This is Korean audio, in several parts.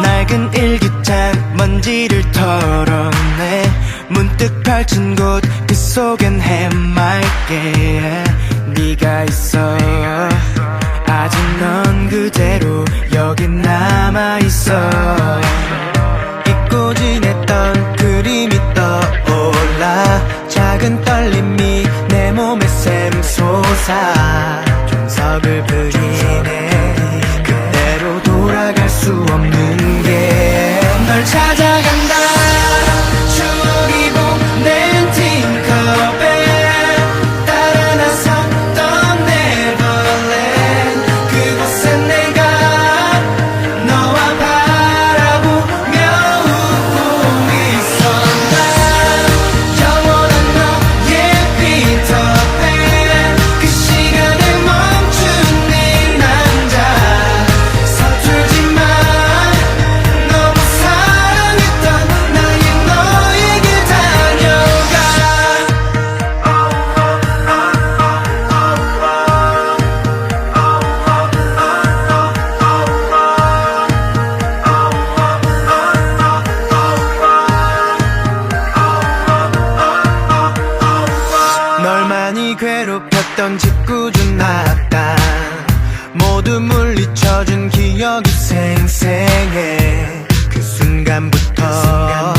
낡은 일기장 먼지를 털어내 문득 펼친 곳 그 속엔 해맑게 네가 있어. 아직 넌 그대로 여기 남아있어. 잊고 지냈던 그림이 떠올라 작은 떨림이 내 몸에 샘솟아 종석을 부리네. 그대로 돌아갈 수 없는 게 널 찾아간다. 추억이 보낸 팅커벨 따라 나섰던 네버랜드. 그곳에 내가 너와 바라보며 웃고 있어. 난 영원한 너의 피터팬. 그 시간에 멈춘 네 남자. 서툴지만 너무 사랑했던 나의 너에게 다녀가. 널 많이 괴롭혔던 짓궂은 악당 모두 물리쳐준 기억이 생생해. 그 순간부터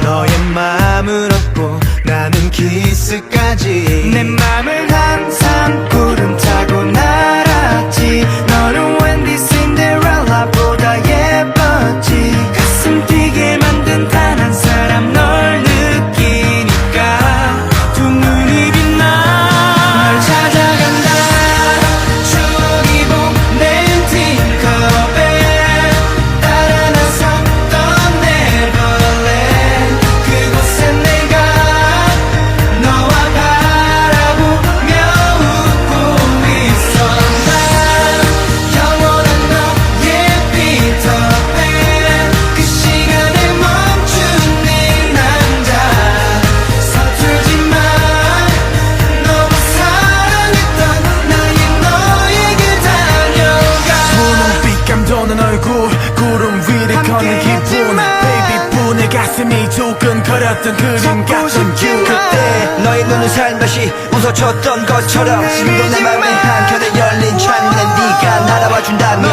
너의 마음을 얻고 나는 키스까지 내 맘을 항상 구름 타고 날았지. 너는 웬디 신데렐라보다 예뻤지. 가슴 뛰게 만든 단 한 사람 널 느끼니까 두 눈이 빛나. 널 찾아간다. 추억이 보낸 팅커벨 따라 나섰던 네버랜드. 그곳에 내가 너와 바라보며 웃고 있어. 난 영원한 너의 피터팬. 그 시간에 멈춘 네 남자. 서툴지만 너무 사랑했던 나의 너에게 다녀가. 분홍빛 감도는 얼굴 구름 위를 걷는 기분. 베이비 내 가슴이 두근거렸던 그림 같은 길. 그때 너의 눈은 살며시 웃어줬던 것처럼 지금도 내 맘의 한켠에 열린 창문에 네가 날아와 준다면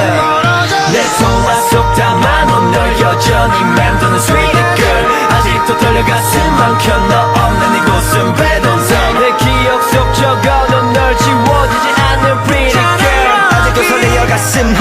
내 소화 속 담아놓은 널 여전히 맴도는 sweet girl. 아직도 떨려 가슴 한켠 너 없는 이곳은 배동성. 내 기억 속 적어놓은 널 지워지지 않는 pretty girl. 아직도 설레어 가슴